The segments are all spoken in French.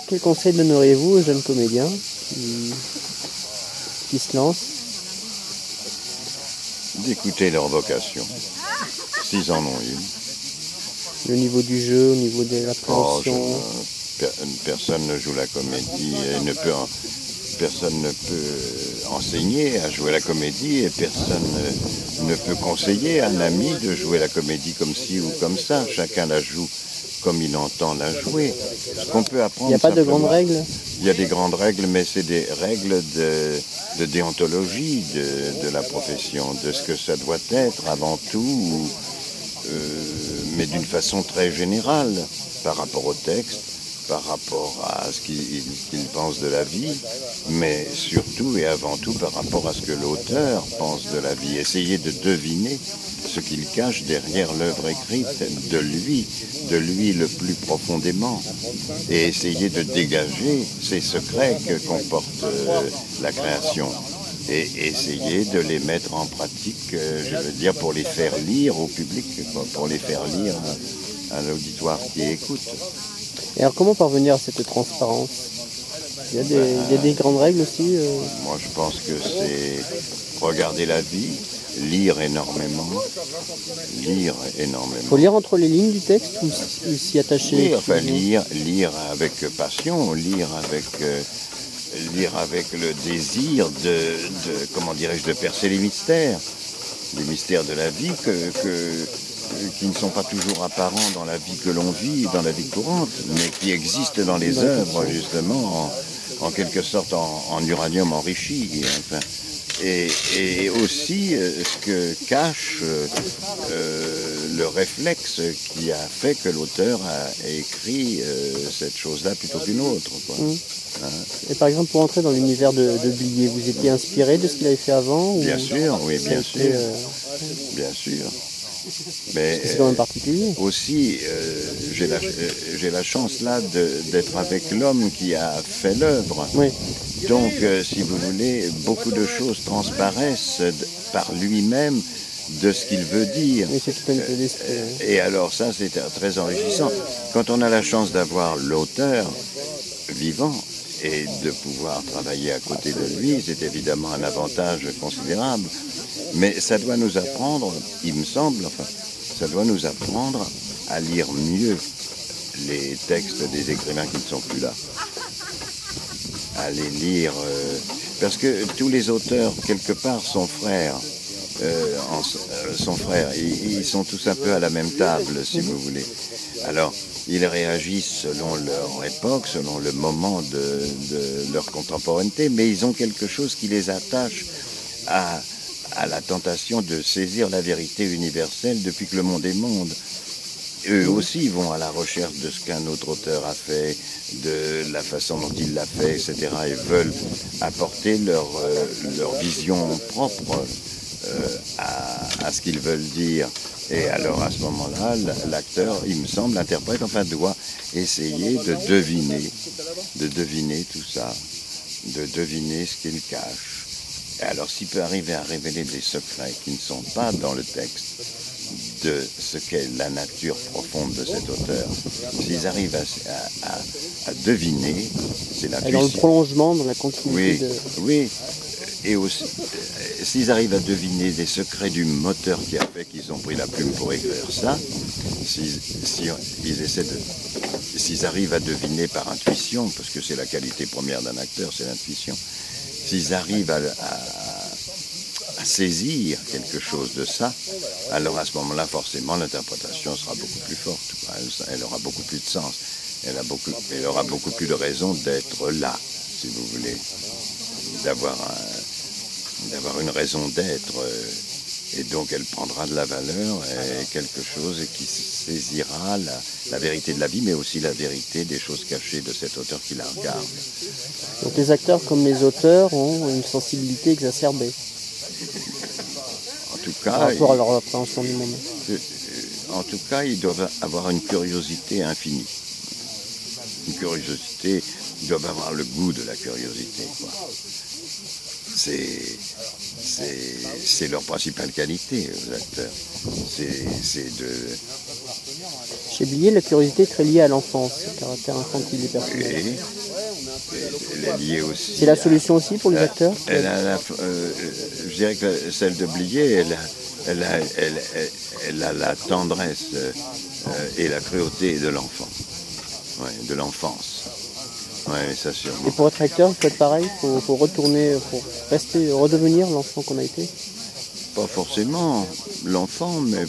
Quel conseil donneriez-vous aux jeunes comédiens qui se lancent? D'écouter leur vocation, s'ils en ont une. Le niveau du jeu, au niveau de Oh, l'appréhension? personne ne joue la comédie et personne ne peut enseigner à jouer la comédie et personne ne peut conseiller à un ami de jouer la comédie comme ci ou comme ça. Chacun la joue comme il entend la jouer. Ce qu'on peut apprendre. Il n'y a pas de grandes règles? Il y a des grandes règles, mais c'est des règles de déontologie de la profession, de ce que ça doit être avant tout, mais d'une façon très générale, par rapport au texte, par rapport à ce qu'il pense de la vie, mais surtout et avant tout par rapport à ce que l'auteur pense de la vie. Essayer de deviner ce qu'il cache derrière l'œuvre écrite de lui le plus profondément, et essayer de dégager ces secrets que comporte la création, et essayer de les mettre en pratique, je veux dire, pour les faire lire au public, pour les faire lire à l'auditoire qui écoute. Et alors comment parvenir à cette transparence? Il y a des grandes règles aussi Moi je pense que c'est regarder la vie, lire énormément. Il faut lire entre les lignes du texte ou s'y attacher? Oui, enfin lire avec passion, lire avec le désir comment dirais-je, de percer les mystères de la vie qui ne sont pas toujours apparents dans la vie que l'on vit, dans la vie courante, mais qui existent dans les œuvres, justement, en quelque sorte en uranium enrichi. Enfin. Et aussi ce que cache le réflexe qui a fait que l'auteur a écrit cette chose-là plutôt qu'une autre, quoi. Hein? Et par exemple, pour entrer dans l'univers de Blier, vous étiez inspiré de ce qu'il avait fait avant? Bien sûr, oui, bien sûr. Bien sûr. Mais c'est quand même particulier. Aussi, j'ai la chance là d'être avec l'homme qui a fait l'œuvre. Oui. Donc, si vous voulez, beaucoup de choses transparaissent par lui-même de ce qu'il veut dire. Oui, c'est tout un peu d'esprit. Et alors ça, c'est très enrichissant. Quand on a la chance d'avoir l'auteur vivant et de pouvoir travailler à côté de lui, c'est évidemment un avantage considérable. Mais ça doit nous apprendre, il me semble, ça doit nous apprendre à lire mieux les textes des écrivains qui ne sont plus là. À les lire, parce que tous les auteurs, quelque part, sont frères. Ils sont tous un peu à la même table, si vous voulez. Alors, ils réagissent selon leur époque, selon le moment de leur contemporaneité, mais ils ont quelque chose qui les attache à la tentation de saisir la vérité universelle depuis que le monde est monde. Eux aussi vont à la recherche de ce qu'un autre auteur a fait, de la façon dont il l'a fait, etc. et veulent apporter leur vision propre à ce qu'ils veulent dire. Et alors à ce moment-là, l'acteur, il me semble, l'interprète, doit essayer de deviner tout ça, de deviner ce qu'il cache. Et alors s'il peut arriver à révéler des secrets qui ne sont pas dans le texte de ce qu'est la nature profonde de cet auteur, s'ils arrivent à deviner, c'est la puissance. Dans le prolongement, dans la continuité. Oui. Et aussi, s'ils arrivent à deviner des secrets du moteur qui a fait qu'ils ont pris la plume pour écrire ça, s'ils arrivent à deviner par intuition, parce que c'est la qualité première d'un acteur, c'est l'intuition, s'ils arrivent à saisir quelque chose de ça, alors à ce moment-là, forcément, l'interprétation sera beaucoup plus forte. Elle aura beaucoup plus de sens. Elle aura beaucoup plus de raisons d'être là, si vous voulez, d'avoir une raison d'être, et donc elle prendra de la valeur et quelque chose qui saisira la vérité de la vie, mais aussi la vérité des choses cachées de cet auteur qui la regarde. Donc les acteurs comme les auteurs ont une sensibilité exacerbée. En tout cas, par rapport à leur appréhension du monde. En tout cas, ils doivent avoir une curiosité infinie. Une curiosité, ils doivent avoir le goût de la curiosité, quoi. C'est leur principale qualité, aux acteurs. C'est de Chez Blier, la curiosité est très liée à l'enfance, le caractère infantile des personnages. Elle est liée aussi. C'est la solution aussi pour les acteurs? Je dirais que celle de Blier, elle a la tendresse et la cruauté de l'enfant, de l'enfance. Ça sûrement. Et pour être acteur, il faut être pareil, il faut retourner, faut rester, redevenir l'enfant qu'on a été? Pas forcément l'enfant, mais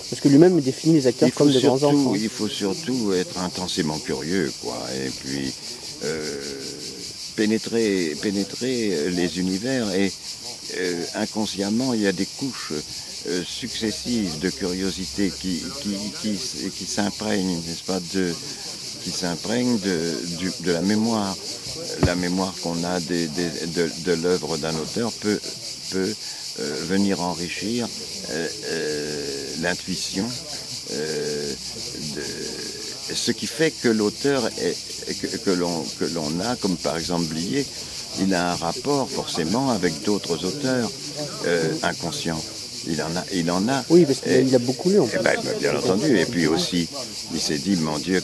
parce que lui-même définit les acteurs comme des grands enfants. Il faut surtout être intensément curieux, quoi, et puis pénétrer les univers, et inconsciemment il y a des couches successives de curiosité qui s'imprègnent, n'est-ce pas, qui s'imprègnent de la mémoire. La mémoire qu'on a de l'œuvre d'un auteur peut venir enrichir l'intuition, ce qui fait que l'auteur que l'on a, comme par exemple Blier, il a un rapport forcément avec d'autres auteurs inconscients. Il en a. Oui, parce qu'il a beaucoup lu en plus. Bien entendu. Et puis aussi, il s'est dit, mon Dieu,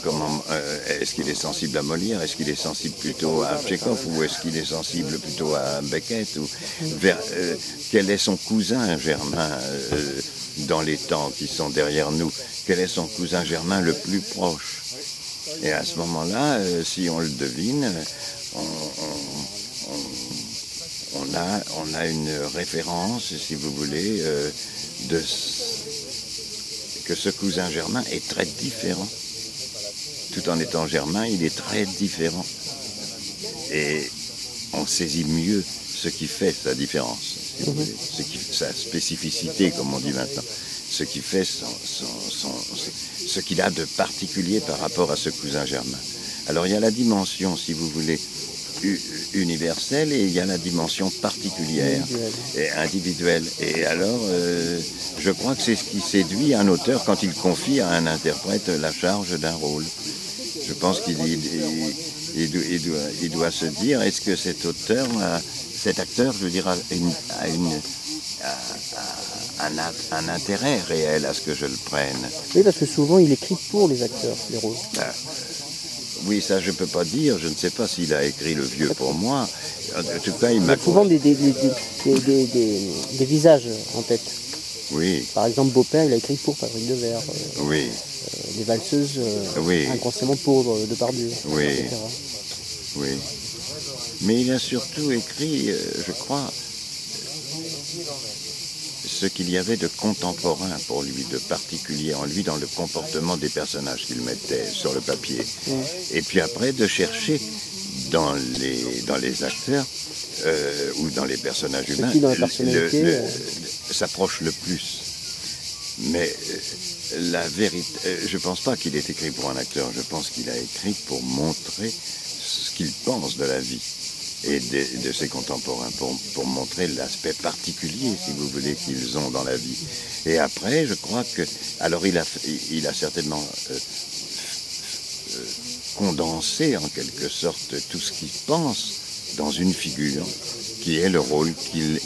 est-ce qu'il est sensible à Molière? Est-ce qu'il est sensible plutôt à Tchekhov? Ou est-ce qu'il est sensible plutôt à Beckett? Quel est son cousin germain dans les temps qui sont derrière nous? Quel est son cousin germain le plus proche? Et à ce moment-là, si on le devine, on a une référence, si vous voulez, que ce cousin germain est très différent. Tout en étant germain, il est très différent. Et on saisit mieux ce qui fait sa différence, si vous voulez, sa spécificité, comme on dit maintenant, ce qui fait ce qu'il a de particulier par rapport à ce cousin germain. Alors il y a la dimension, si vous voulez, universelle, et il y a la dimension particulière et individuelle. Et alors, je crois que c'est ce qui séduit un auteur quand il confie à un interprète la charge d'un rôle. Je pense qu'il doit se dire, est-ce que cet acteur, je veux dire, a un intérêt réel à ce que je le prenne. Oui, parce que souvent il écrit pour les acteurs, les rôles. Oui, ça je ne peux pas dire, je ne sais pas s'il a écrit Le Vieux pour moi. En tout cas, il m'a souvent des visages en tête. Oui. Par exemple, Beaupère, il a écrit pour Patrick Devers. Oui. Les valseuses, inconsciemment pour Depardieu. Oui. Etc. Oui. Mais il a surtout écrit, je crois, ce qu'il y avait de contemporain pour lui, de particulier en lui dans le comportement des personnages qu'il mettait sur le papier. Et puis après, de chercher dans les acteurs ou dans les personnages humains, s'approche le plus. Mais la vérité, je ne pense pas qu'il ait écrit pour un acteur, je pense qu'il a écrit pour montrer ce qu'il pense de la vie et de ses contemporains, pour montrer l'aspect particulier, si vous voulez, qu'ils ont dans la vie. Et après, je crois que... Alors, il a certainement condensé, en quelque sorte, tout ce qu'il pense dans une figure, qui est le rôle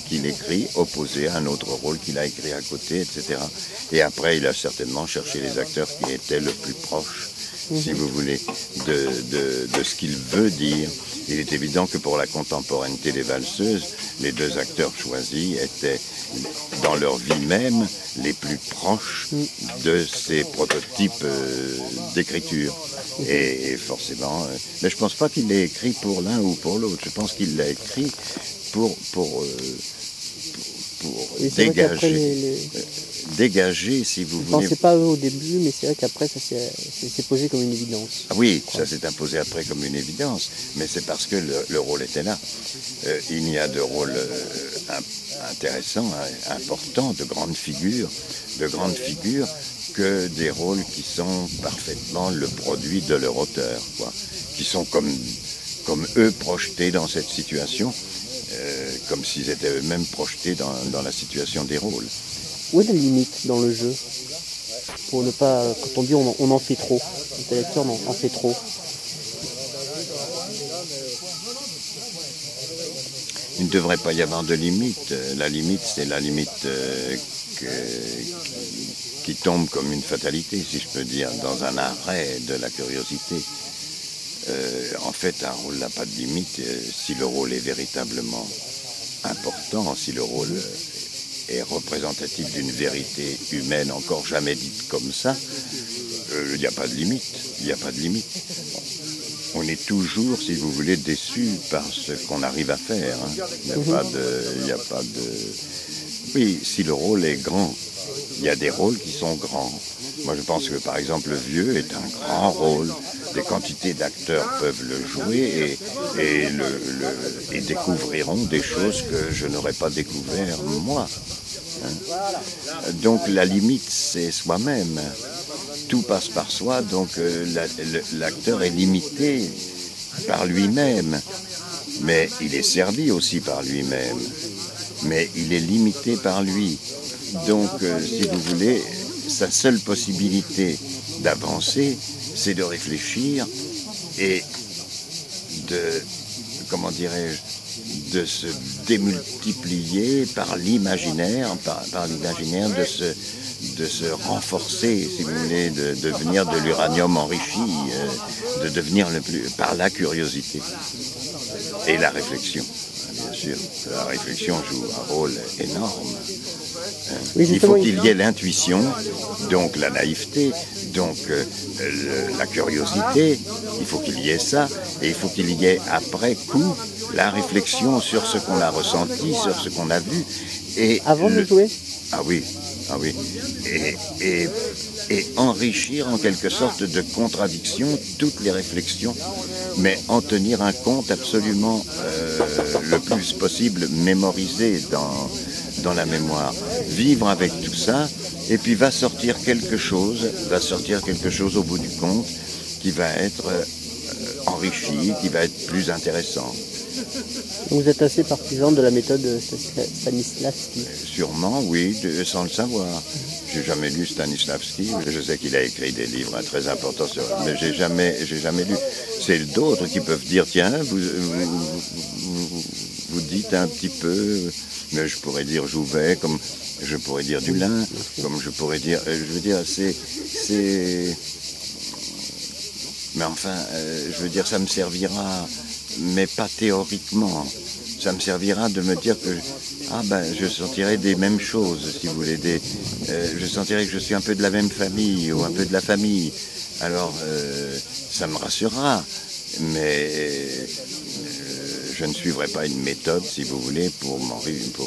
qu'il écrit, opposé à un autre rôle qu'il a écrit à côté, etc. Et après, il a certainement cherché les acteurs qui étaient le plus proches, si vous voulez, de ce qu'il veut dire. Il est évident que pour la contemporanéité des valseuses, les deux acteurs choisis étaient, dans leur vie même, les plus proches de ces prototypes d'écriture. Et forcément, mais je ne pense pas qu'il l'ait écrit pour l'un ou pour l'autre. Je pense qu'il l'a écrit pour dégager, si vous voulez. Je ne pensais pas eux au début, mais c'est vrai qu'après, ça s'est posé comme une évidence. Ah oui, ça s'est imposé après comme une évidence, mais c'est parce que le rôle était là. Il n'y a de rôle intéressant, important, de grandes figures, que des rôles qui sont parfaitement le produit de leur auteur, quoi, qui sont comme eux projetés dans cette situation, comme s'ils étaient eux-mêmes projetés dans la situation des rôles. Où est la limite dans le jeu? Pour ne pas, quand on dit on en fait trop, les lecteurs en fait trop. Il ne devrait pas y avoir de limite. La limite, c'est la limite qui tombe comme une fatalité, si je peux dire, dans un arrêt de la curiosité. En fait, un rôle n'a pas de limite si le rôle est véritablement important, si le rôle est représentatif d'une vérité humaine encore jamais dite comme ça. Il n'y a pas de limite, il n'y a pas de limite. On est toujours, si vous voulez, déçu par ce qu'on arrive à faire. Hein. Il n'y a pas de... Oui, si le rôle est grand, il y a des rôles qui sont grands. Moi, je pense que, par exemple, Le Vieux est un grand rôle. Des quantités d'acteurs peuvent le jouer et découvriront des choses que je n'aurais pas découvert moi. Hein. Donc, la limite, c'est soi-même. Tout passe par soi, donc l'acteur est limité par lui-même. Mais il est servi aussi par lui-même. Mais il est limité par lui. Donc, si vous voulez, sa seule possibilité d'avancer, c'est de réfléchir et comment dirais-je, de se démultiplier par l'imaginaire, par l'imaginaire de se renforcer, si vous voulez, de devenir de l'uranium enrichi, de devenir par la curiosité et la réflexion. Bien sûr, la réflexion joue un rôle énorme. Oui, il faut qu'il y ait l'intuition, donc la naïveté, donc la curiosité, il faut qu'il y ait ça, et il faut qu'il y ait après coup la réflexion sur ce qu'on a ressenti, sur ce qu'on a vu. Et avant de jouer? Ah oui, ah oui. Et enrichir en quelque sorte de contradictions toutes les réflexions, mais en tenir un compte absolument le plus possible mémorisé dans la mémoire. Vivre avec tout ça, et puis va sortir quelque chose au bout du compte qui va être enrichi, qui va être plus intéressant. Vous êtes assez partisan de la méthode Stanislavski? Sûrement, oui, sans le savoir. J'ai jamais lu Stanislavski. Je sais qu'il a écrit des livres très importants sur, mais j'ai jamais lu. C'est d'autres qui peuvent dire, tiens, vous dites un petit peu, mais je pourrais dire Jouvet, comme je pourrais dire Dulin, comme je pourrais dire, je veux dire, mais enfin, je veux dire, ça me servira, mais pas théoriquement. Ça me servira de me dire que je sentirai des mêmes choses, si vous voulez. Je sentirai que je suis un peu de la même famille ou un peu de la famille. Alors, ça me rassurera. Mais je ne suivrai pas une méthode, si vous voulez, pour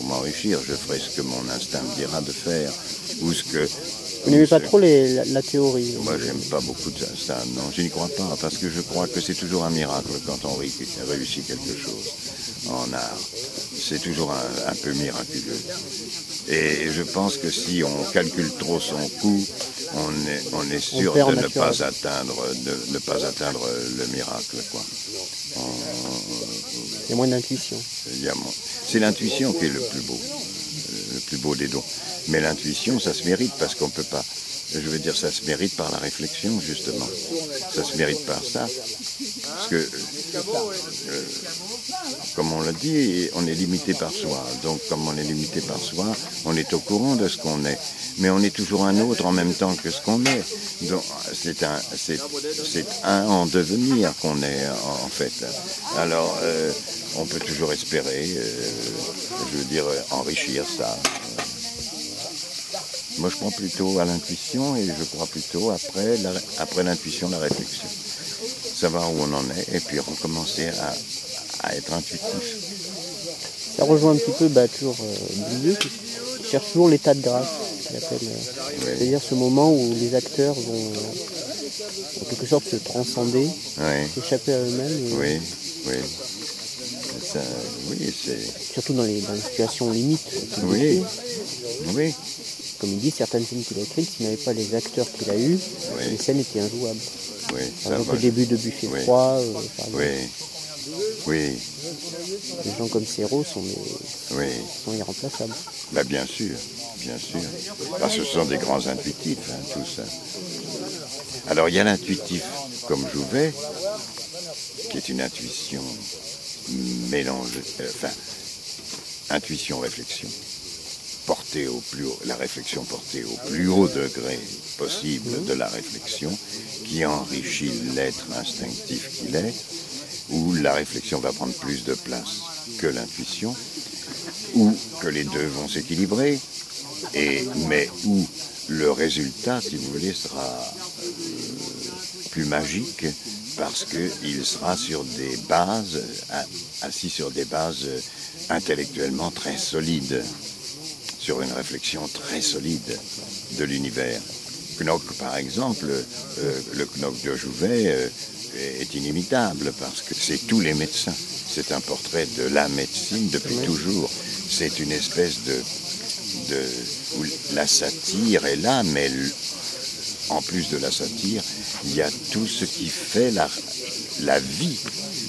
m'enrichir. Je ferai ce que mon instinct me dira de faire. Ou ce que... Vous n'aimez pas trop la théorie? Moi, j'aime pas beaucoup de ça. Non, je n'y crois pas, parce que je crois que c'est toujours un miracle quand on réussit quelque chose en art. C'est toujours un peu miraculeux. Et je pense que si on calcule trop son coût, on est sûr de ne pas atteindre le miracle, quoi. Il y a moins d'intuition. C'est l'intuition qui est le plus beau des dons. Mais l'intuition, ça se mérite parce qu'on ne peut pas. Je veux dire, ça se mérite par la réflexion, justement. Ça se mérite par ça. Parce que, comme on l'a dit, on est limité par soi. Donc, comme on est limité par soi, on est au courant de ce qu'on est. Mais on est toujours un autre en même temps que ce qu'on est. Donc, c'est un en devenir qu'on est, en fait. Alors, on peut toujours espérer, je veux dire, enrichir ça. Moi, je crois plutôt à l'intuition et je crois plutôt après l'intuition, la réflexion. Savoir où on en est et puis recommencer à être intuitif. Ça rejoint un petit peu toujours Blieu qui cherche toujours l'état de grâce, qu'il appelle. Oui. C'est-à-dire ce moment où les acteurs vont en quelque sorte se transcender, s'échapper à eux-mêmes. Oui, oui. Ça, oui, c'est... Surtout dans les situations limites. Oui, oui. Comme il dit, certaines scènes qu'il a écrites, s'il n'avait pas les acteurs qu'il a eus, les scènes étaient injouables. Oui, par exemple, au début de Buffet 3, oui. Les gens comme Serrault sont irremplaçables. Bah, bien sûr, bien sûr. Parce que ce sont des grands intuitifs, tout ça. Alors, il y a l'intuitif comme Jouvet, qui est une intuition intuition-réflexion. la réflexion portée au plus haut degré possible de la réflexion, qui enrichit l'être instinctif qu'il est, où la réflexion va prendre plus de place que l'intuition, ou que les deux vont s'équilibrer, mais où le résultat, si vous voulez, sera plus magique, parce qu'il sera sur des bases, assis sur des bases intellectuellement très solides, sur une réflexion très solide de l'univers. Knock, par exemple, le Knock de Jouvet est inimitable, parce que c'est tous les médecins. C'est un portrait de la médecine depuis toujours. C'est une espèce où la satire est là, mais en plus de la satire, il y a tout ce qui fait la vie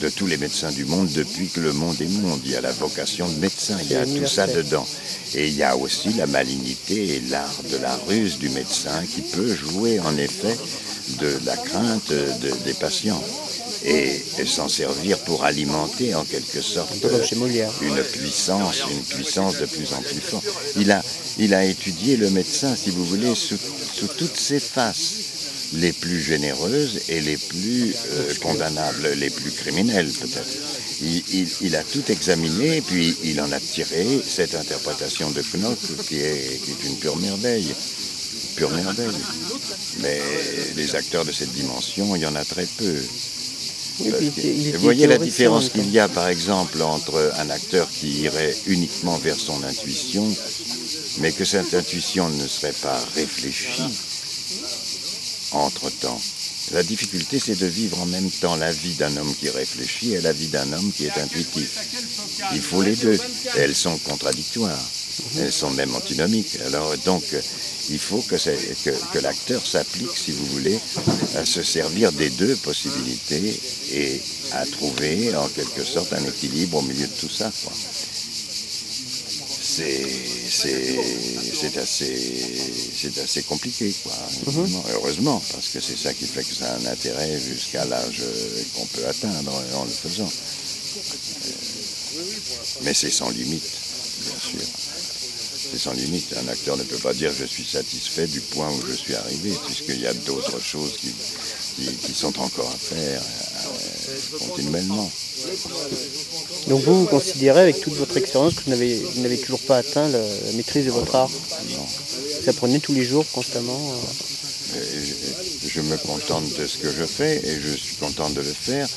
de tous les médecins du monde depuis que le monde est monde. Il y a la vocation de médecin, il y a tout ça dedans. Et il y a aussi la malignité et l'art de la ruse du médecin qui peut jouer en effet de la crainte des patients et s'en servir pour alimenter en quelque sorte une puissance de plus en plus forte. Il a étudié le médecin, si vous voulez, sous toutes ses faces, les plus généreuses et les plus condamnables, les plus criminelles peut-être. Il a tout examiné, puis il en a tiré cette interprétation de Knock qui est une pure merveille. Pure merveille. Mais les acteurs de cette dimension, il y en a très peu. Oui, vous voyez la différence qu'il y a, par exemple, entre un acteur qui irait uniquement vers son intuition, mais que cette intuition ne serait pas réfléchie entre-temps. La difficulté, c'est de vivre en même temps la vie d'un homme qui réfléchit et la vie d'un homme qui est intuitif. Il faut les deux. Et elles sont contradictoires. Elles sont même antinomiques. Alors, donc, il faut que l'acteur s'applique, si vous voulez, à se servir des deux possibilités et à trouver, en quelque sorte, un équilibre au milieu de tout ça, quoi. C'est assez compliqué, quoi. Heureusement, parce que c'est ça qui fait que ça a un intérêt jusqu'à l'âge qu'on peut atteindre en le faisant. Mais c'est sans limite, bien sûr. C'est sans limite. Un acteur ne peut pas dire je suis satisfait du point où je suis arrivé, puisqu'il y a d'autres choses qui sont encore à faire continuellement. Donc vous considérez, avec toute votre expérience, que vous n'avez toujours pas atteint la maîtrise de votre art? Non. Vous apprenez tous les jours, constamment? Je me contente de ce que je fais et je suis content de le faire.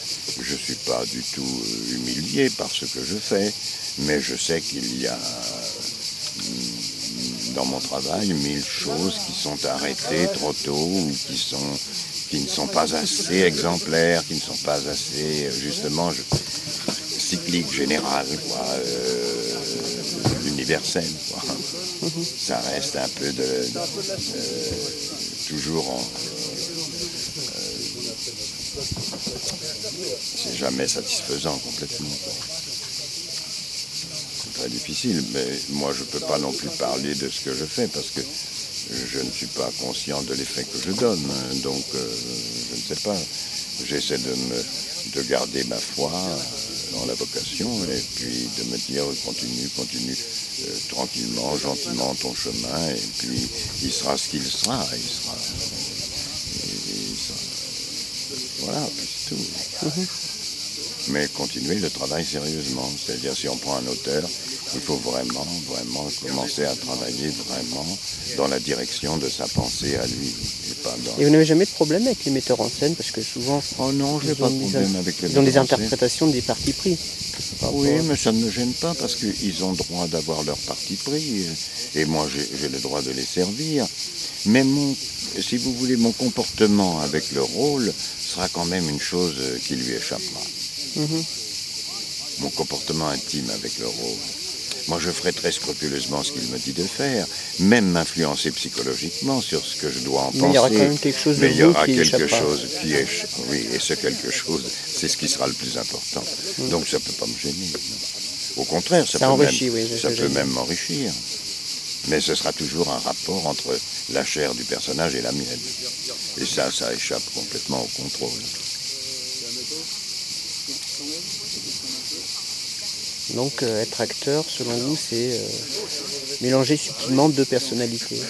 Je ne suis pas du tout humilié par ce que je fais, mais je sais qu'il y a dans mon travail 1000 choses qui sont arrêtées trop tôt ou qui ne sont pas assez exemplaires, qui ne sont pas assez, justement, cycliques, générales, quoi, universelles, quoi. Ça reste un peu toujours c'est jamais satisfaisant complètement, quoi. C'est très difficile, mais moi je ne peux pas non plus parler de ce que je fais parce que je ne suis pas conscient de l'effet que je donne, donc je ne sais pas. J'essaie de garder ma foi dans la vocation et puis de me dire continue tranquillement, gentiment ton chemin et puis il sera ce qu'il sera, voilà, c'est tout. Mais continuer le travail sérieusement, c'est-à-dire si on prend un auteur, il faut vraiment commencer à travailler vraiment dans la direction de sa pensée à lui. Et vous n'avez jamais de problème avec les metteurs en scène, parce que souvent non, j'ai pas de problème avec les ils ont des interprétations des partis pris. Oui, mais ça ne me gêne pas parce qu'ils ont droit d'avoir leur parti pris et moi j'ai le droit de les servir. Mais si vous voulez, mon comportement avec le rôle sera quand même une chose qui lui échappera. Mon comportement intime avec le rôle. Moi, je ferai très scrupuleusement ce qu'il me dit de faire, même m'influencer psychologiquement sur ce que je dois en penser. Mais il y aura quand même quelque chose de Mais il y aura qui quelque chose qui est... Oui, et ce quelque chose, c'est ce qui sera le plus important. Donc, ça ne peut pas me gêner. Au contraire, ça peut même m'enrichir. Mais ce sera toujours un rapport entre la chair du personnage et la mienne. Et ça échappe complètement au contrôle. Donc être acteur, selon vous, c'est mélanger subtilement deux personnalités.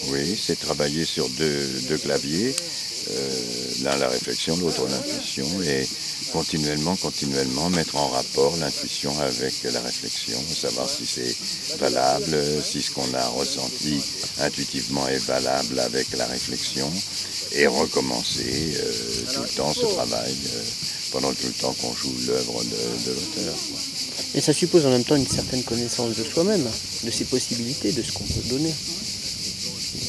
Oui, c'est travailler sur deux claviers, l'un la réflexion, l'autre l'intuition, et continuellement mettre en rapport l'intuition avec la réflexion, savoir si c'est valable, si ce qu'on a ressenti intuitivement est valable avec la réflexion, et recommencer tout le temps ce travail pendant tout le temps qu'on joue l'œuvre de l'auteur. Et ça suppose en même temps une certaine connaissance de soi-même, de ses possibilités, de ce qu'on peut donner.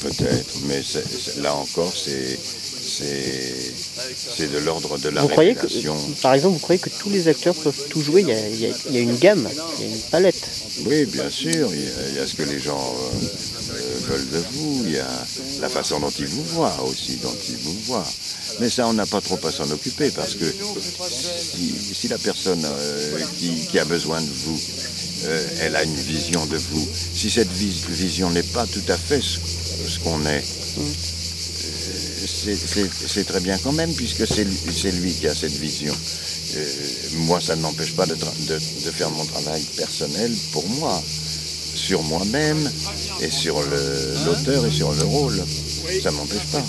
Peut-être, mais là encore, c'est de l'ordre de la révélation. Par exemple, vous croyez que tous les acteurs peuvent tout jouer, il y a une gamme, il y a une palette. Oui, bien sûr, il y a ce que les gens veulent de vous, il y a la façon dont ils vous voient aussi, Mais ça, on n'a pas trop à s'en occuper, parce que si la personne qui a besoin de vous, elle a une vision de vous, si cette vision n'est pas tout à fait ce qu'on est, c'est très bien quand même, puisque c'est lui qui a cette vision. Moi, ça ne m'empêche pas de faire mon travail personnel pour moi, sur moi-même, et sur l'auteur et sur le rôle. Ça ne m'empêche pas.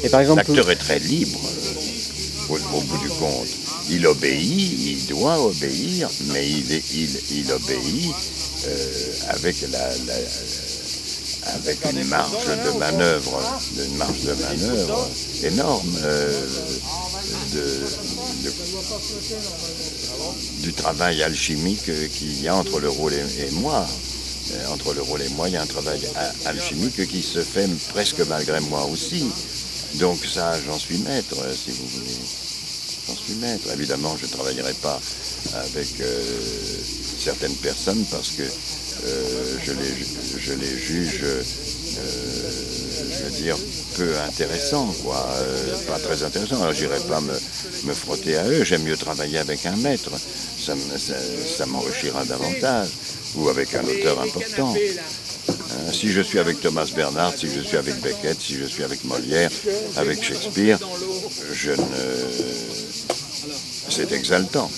Et par exemple, l'acteur est très libre, au bout du compte. Il obéit, il doit obéir, mais il obéit avec une marge de manœuvre énorme du travail alchimique qu'il y a entre le rôle et moi. Entre le rôle et moi, il y a un travail alchimique qui se fait presque malgré moi aussi. Donc ça, j'en suis maître, si vous voulez. J'en suis maître. Évidemment, je ne travaillerai pas avec certaines personnes parce que je les juge, je veux dire, peu intéressants, quoi. Pas très intéressants. Alors, j'irai pas me frotter à eux. J'aime mieux travailler avec un maître. Ça m'enrichira davantage. Ou avec un auteur important. Si je suis avec Thomas Bernhard, si je suis avec Beckett, si je suis avec Molière, avec Shakespeare, c'est exaltant.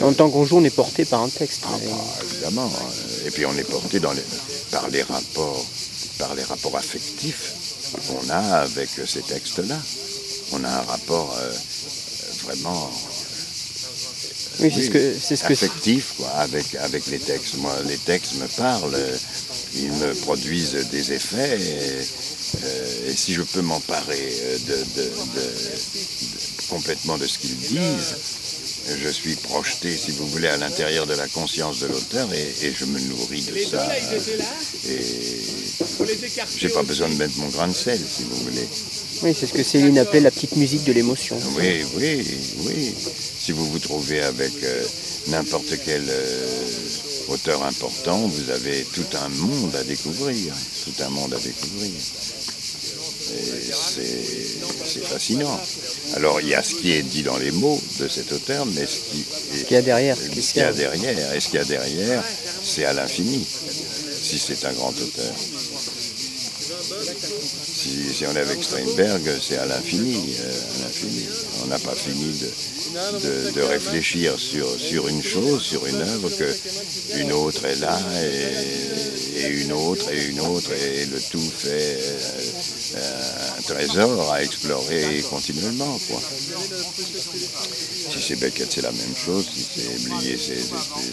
En tant qu'on joue, on est porté par un texte. Évidemment. Et puis on est porté par les rapports affectifs qu'on a avec ces textes-là. On a un rapport vraiment... Oui, c'est ce que affectif, quoi, avec les textes. Moi, les textes me parlent, ils me produisent des effets, et si je peux m'emparer complètement de ce qu'ils disent, je suis projeté, si vous voulez, à l'intérieur de la conscience de l'auteur, et je me nourris de ça. Et j'ai pas besoin de mettre mon grain de sel, si vous voulez. Oui, c'est ce que Céline appelait la petite musique de l'émotion. Oui. Si vous vous trouvez avec n'importe quel auteur important, vous avez tout un monde à découvrir. Et c'est fascinant. Alors, il y a ce qui est dit dans les mots de cet auteur, mais ce qu'il y a derrière. Et ce qu'il y a derrière, c'est à l'infini, si c'est un grand auteur. Si on est avec Strindberg, c'est à l'infini. On n'a pas fini de réfléchir sur une chose, sur une œuvre, qu'une autre est là, et une autre, et le tout fait un trésor à explorer continuellement, quoi. Si c'est Beckett, c'est la même chose. Si c'est Blier,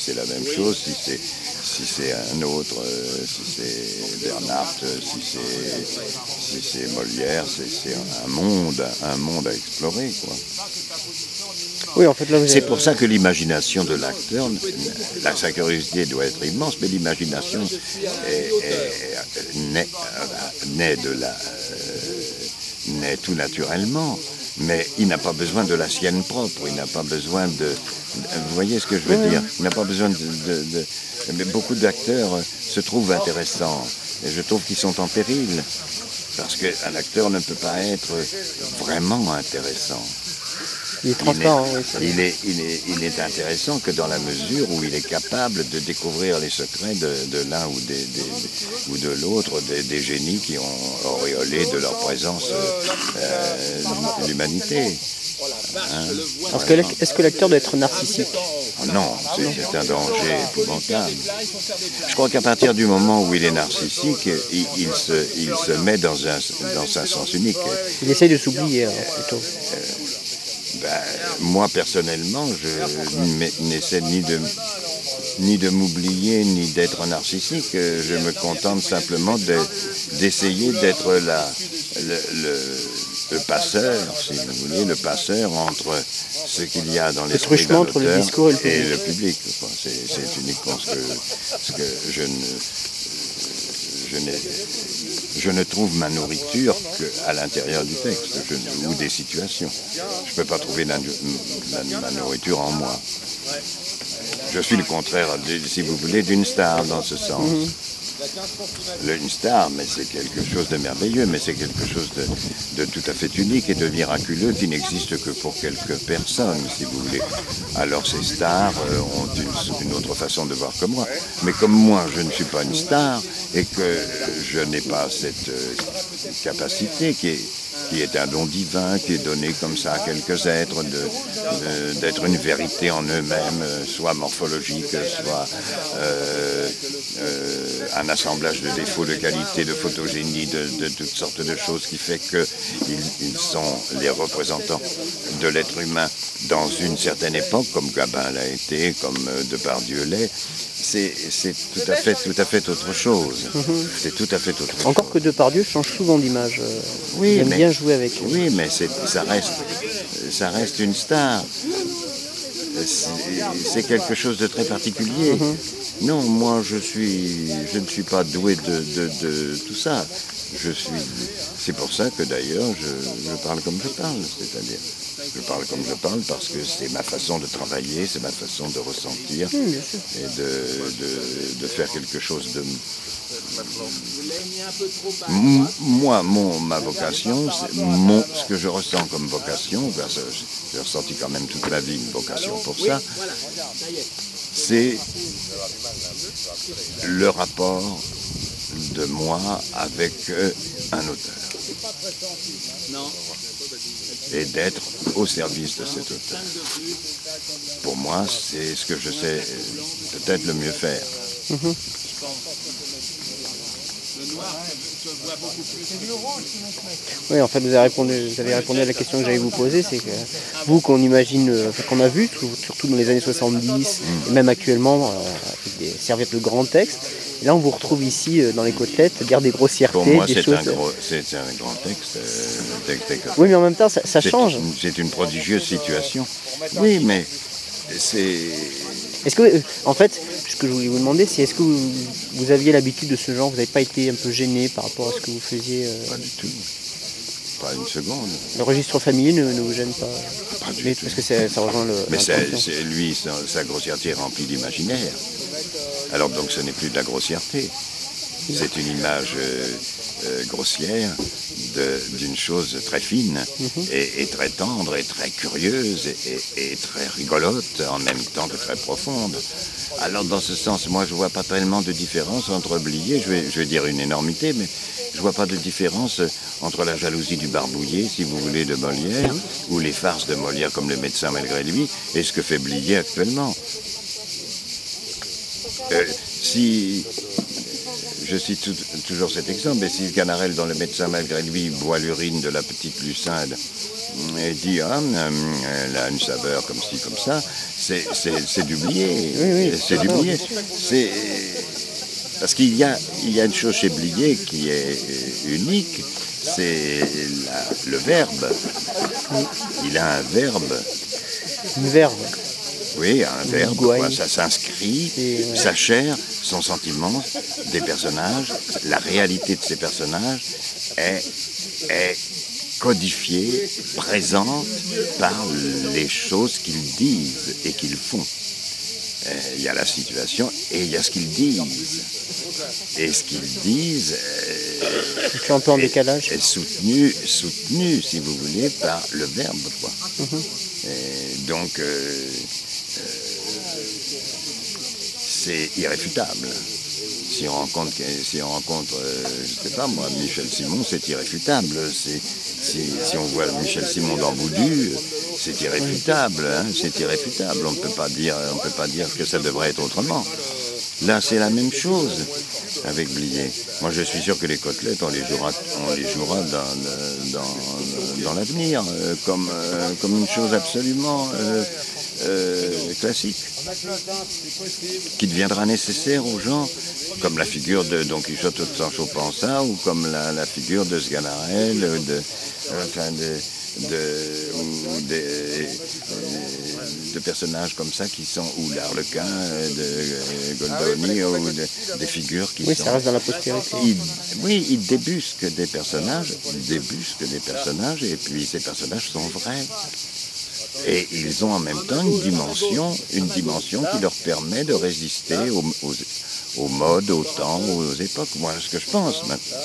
c'est la même chose. Si c'est un autre, si c'est Bernhard, si c'est Molière, c'est un monde à explorer, quoi. Oui, en fait, là, c'est pour ça que l'imagination de l'acteur, sa curiosité doit être immense, mais l'imagination naît tout naturellement. Mais il n'a pas besoin de la sienne propre, il n'a pas besoin de... Vous voyez ce que je veux dire? Il n'a pas besoin mais beaucoup d'acteurs se trouvent intéressants, et je trouve qu'ils sont en péril, parce qu'un acteur ne peut pas être vraiment intéressant. Il est transparent, oui. Il est intéressant que dans la mesure où il est capable de découvrir les secrets de l'un ou de l'autre, des génies qui ont auréolé de leur présence l'humanité. Est-ce que l'acteur doit être narcissique? Non, c'est un danger épouvantable. Je crois qu'à partir du moment où il est narcissique, il se met dans un sens unique. Il essaye de s'oublier, plutôt. Moi, personnellement, je n'essaie ni de m'oublier, ni d'être narcissique. Je me contente simplement d'essayer d'être le passeur, si vous voulez, le passeur entre ce qu'il y a dans l'esprit d'un entre le discours et le public. C'est uniquement ce que je ne trouve ma nourriture qu'à l'intérieur du texte ou des situations. Je ne peux pas trouver ma nourriture en moi. Je suis le contraire, si vous voulez, d'une star dans ce sens. Une star, mais c'est quelque chose de merveilleux, mais c'est quelque chose de tout à fait unique et de miraculeux qui n'existe que pour quelques personnes, si vous voulez. Alors ces stars ont une autre façon de voir que moi. Mais comme moi, je ne suis pas une star et que je n'ai pas cette capacité qui est un don divin, qui est donné comme ça à quelques êtres, d'être une vérité en eux-mêmes, soit morphologique, soit un assemblage de défauts, de qualités, de photogénie, de toutes sortes de choses qui fait qu'ils sont les représentants de l'être humain dans une certaine époque, comme Gabin l'a été, comme Depardieu l'est. C'est tout à fait autre chose. C'est tout à fait autre chose. Encore que Depardieu change souvent d'image. Il aime bien jouer avec. Oui, mais ça reste une star. C'est quelque chose de très particulier. Non, moi je ne suis pas doué de tout ça. C'est pour ça que d'ailleurs je parle comme je parle, c'est-à-dire je parle comme je parle parce que c'est ma façon de travailler, c'est ma façon de ressentir et de faire quelque chose de... Moi, ma vocation, ce que je ressens comme vocation, j'ai ressenti quand même toute ma vie une vocation pour ça, c'est le rapport de moi avec un auteur. Et d'être au service de cet auteur. Pour moi, c'est ce que je sais peut-être le mieux faire. Oui, en fait, vous avez répondu à la question que j'allais vous poser, c'est que vous, qu'on imagine, qu'on a vu, surtout dans les années 70, et même actuellement, avec des serviettes de grands textes, et là on vous retrouve ici dans les côtelettes, dire des grossièretés, pour moi, des choses... c'est un grand texte. Oui, mais en même temps, ça change. C'est une prodigieuse situation. Oui, mais c'est... Est-ce que, en fait, ce que je voulais vous demander, c'est est-ce que vous aviez l'habitude de ce genre? Vous n'avez pas été un peu gêné par rapport à ce que vous faisiez Pas du tout. Pas une seconde. Le registre familier ne vous gêne pas? Pas du tout. Parce que ça rejoint le... Mais lui, sa grossièreté est remplie d'imaginaire. Alors donc ce n'est plus de la grossièreté. C'est une image grossière d'une chose très fine et très tendre et très curieuse et très rigolote en même temps que très profonde. Alors dans ce sens, moi je ne vois pas tellement de différence entre Blier, je vais dire une énormité, mais je ne vois pas de différence entre la jalousie du barbouillé, si vous voulez, de Molière, ou les farces de Molière comme Le médecin malgré lui, et ce que fait Blier actuellement. Si... Je cite toujours cet exemple, et si Canarelle, dans Le médecin malgré lui, boit l'urine de la petite Lucinde et dit elle a une saveur comme ci, comme ça, c'est du Blier. Oui, c'est du Blier. Parce qu'il y a une chose chez Blier qui est unique, c'est le verbe. Il a un verbe. Un verbe. Oui, un verbe, quoi. Ça s'inscrit, sa chair, son sentiment des personnages, la réalité de ces personnages est codifiée, présente par les choses qu'ils disent et qu'ils font. Il y a la situation et il y a ce qu'ils disent. Et ce qu'ils disent est un peu en décalage. Est soutenu, si vous voulez, par le verbe, quoi. Et donc, c'est irréfutable. Si on rencontre, je sais pas moi, Michel Simon, c'est irréfutable. Si on voit Michel Simon dans Boudu, c'est irréfutable. Hein, c'est irréfutable. On ne peut pas dire que ça devrait être autrement. Là, c'est la même chose avec Blier. Moi, je suis sûr que les côtelettes, on les jouera dans l'avenir, comme une chose absolument classique, qui deviendra nécessaire aux gens, comme la figure de Don Quichotte de Sancho Panza, ou comme la figure de Sganarelle, de personnages comme ça qui sont, ou l'Arlequin de Goldoni, ou des figures qui sont... ça reste dans la postérité. Ils débusquent des personnages, et puis ces personnages sont vrais. Et ils ont en même temps une dimension qui leur permet de résister aux modes, aux temps, aux époques. Moi, ce que je pense maintenant.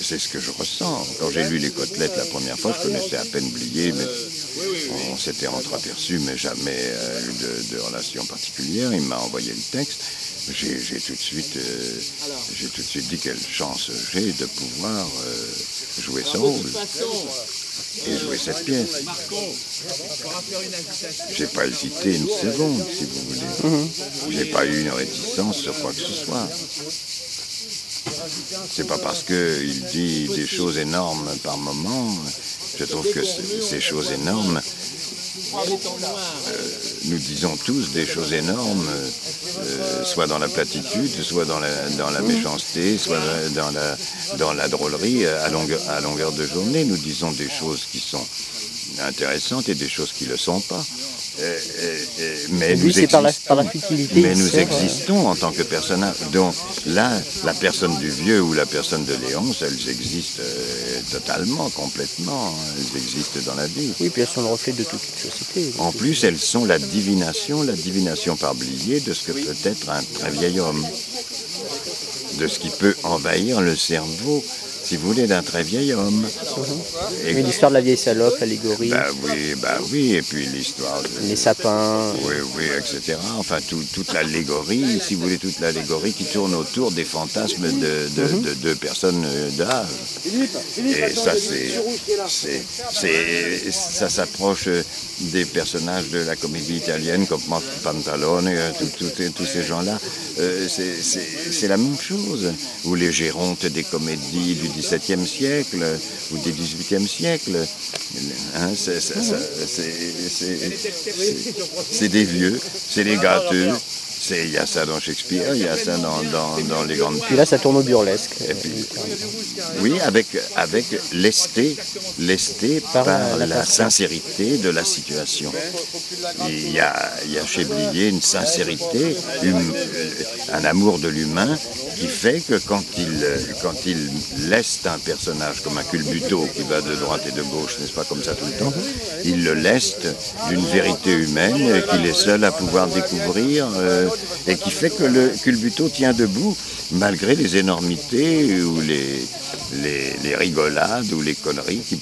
C'est ce que je ressens. Quand j'ai lu les côtelettes la première fois, je connaissais à peine Blier, mais on s'était entreaperçu, mais jamais eu de relation particulière. Il m'a envoyé le texte. J'ai tout de suite dit quelle chance j'ai de pouvoir jouer ce rôle et jouer cette pièce. J'ai pas hésité une seconde, si vous voulez. J'ai pas eu une réticence sur quoi que ce soit. C'est pas parce qu'il dit des choses énormes par moment. Je trouve que ces choses énormes, nous disons tous des choses énormes, soit dans la platitude, soit dans la méchanceté, soit dans la drôlerie, à longueur de journée. Nous disons des choses qui sont intéressantes et des choses qui ne le sont pas. Mais nous existons, par la futilité. Mais nous existons en tant que personnage. Donc là, la personne du vieux ou la personne de Léonce, elles existent totalement, complètement. Elles existent dans la vie. Oui, puis elles sont le reflet de toute société. En plus, elles sont la divination par Blier de ce que peut être un très vieil homme, de ce qui peut envahir le cerveau, si vous voulez, d'un très vieil homme. Et l'histoire de la vieille salope, l'allégorie. Bah oui, et puis l'histoire les sapins. Oui, etc. Enfin, toute l'allégorie, si vous voulez, toute l'allégorie qui tourne autour des fantasmes de deux personnes d'âge. Et ça s'approche des personnages de la comédie italienne comme Pantalone, tous ces gens-là. C'est la même chose. Ou les gérontes des comédies du XVIIe siècle ou du XVIIIe siècle. Hein, c'est des vieux, c'est des gâteux. Il y a ça dans Shakespeare, il y a ça dans les grandes... Puis là, ça tourne au burlesque. Oui, avec lesté par la sincérité de la situation. Il y a chez Blier une sincérité, un amour de l'humain qui fait que quand il leste un personnage comme un culbuto qui va de droite et de gauche, n'est-ce pas comme ça tout le temps, il le leste d'une vérité humaine qu'il est seul à pouvoir découvrir et qui fait que le culbuto tient debout malgré les énormités ou les rigolades ou les conneries qui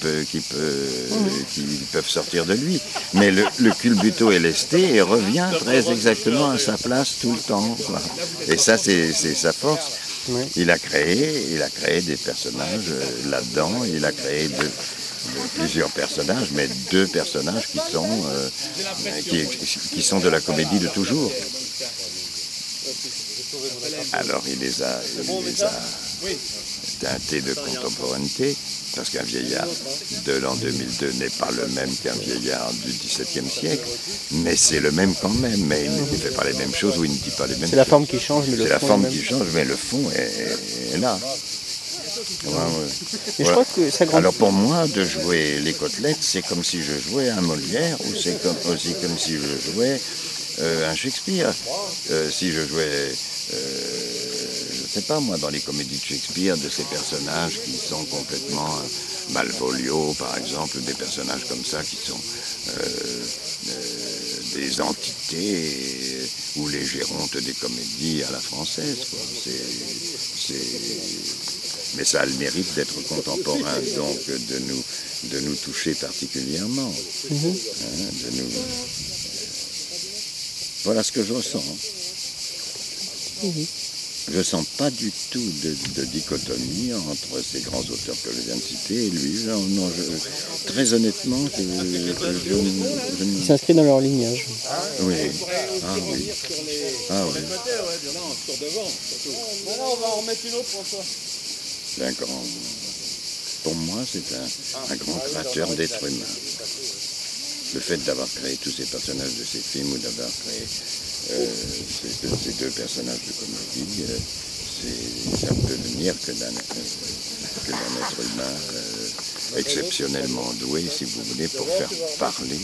peuvent sortir de lui. Mais le culbuto est lesté et revient très exactement à sa place tout le temps, quoi. Et ça, c'est sa force. Oui. Il a créé des personnages là-dedans. Il a créé plusieurs personnages, mais deux personnages qui sont de la comédie de toujours. Alors il les a teintés de contemporanéité, parce qu'un vieillard de l'an 2002 n'est pas le même qu'un vieillard du XVIIe siècle, mais c'est le même quand même, mais il ne fait pas les mêmes choses ou il ne dit pas les mêmes choses. C'est la forme qui change, mais le fond c'est la forme qui change, mais le fond est là. Ouais. Mais je crois que ça Alors pour moi, de jouer les côtelettes, c'est comme si je jouais un Molière, ou c'est aussi comme si je jouais un Shakespeare. Si je jouais, je ne sais pas moi, dans les comédies de Shakespeare, de ces personnages qui sont complètement Malvolio, par exemple, des personnages comme ça qui sont des entités, ou les gérontes des comédies à la française, quoi. Mais ça a le mérite d'être contemporain, donc de nous toucher particulièrement. Voilà ce que je ressens. Je ne sens pas du tout de dichotomie entre ces grands auteurs que je viens de citer et lui. Non, très honnêtement, Il s'inscrit dans leur lignage. Oui. Ah oui. Ah oui. C'est un grand... Pour moi, c'est un grand créateur d'êtres humains. Le fait d'avoir créé tous ces personnages de ces films ou d'avoir créé ces deux personnages de comédie, ça ne peut venir que d'un être humain exceptionnellement doué, si vous voulez, pour faire parler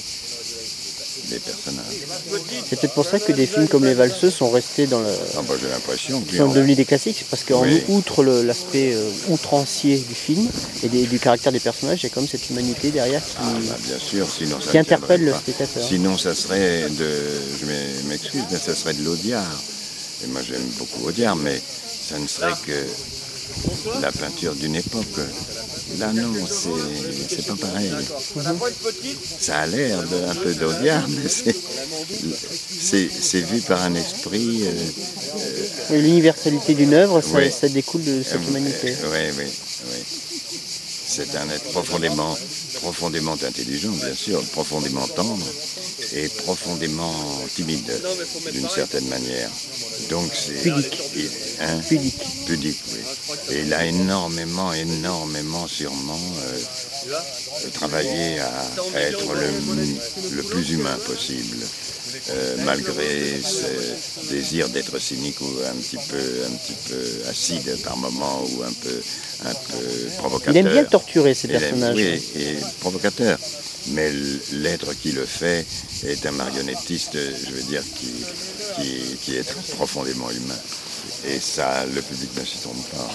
des personnages. C'est peut-être pour ça que des films comme Les Valseux sont restés dans le... Ah bah, j'ai l'impression qu'ils sont devenus des classiques, parce qu'en Oui. outre l'aspect outrancier du film et du caractère des personnages, il y a quand même cette humanité derrière bien sûr, sinon ça qui ne interpelle le tiendrait pas. spectateur. Sinon, ça serait je m'excuse, mais ça serait de l'Audiard. Et moi, j'aime beaucoup Audiard, mais ça ne serait que la peinture d'une époque. Là, non, c'est pas pareil. Ça a l'air un peu d'Audiard, mais c'est vu par un esprit... Et l'universalité d'une œuvre, ça découle de cette humanité. Oui. C'est un être profondément intelligent, bien sûr, profondément tendre et profondément timide, d'une certaine manière. Donc c'est... Pudique. Pudique, oui. Et il a énormément, sûrement, travaillé à être le plus humain possible. Malgré ce désir d'être cynique ou un petit peu acide par moment ou un peu provocateur. Il aime bien torturer ces personnages. Oui, et provocateur. Mais l'être qui le fait est un marionnettiste, je veux dire, qui est profondément humain. Et ça, le public ne s'y trompe pas.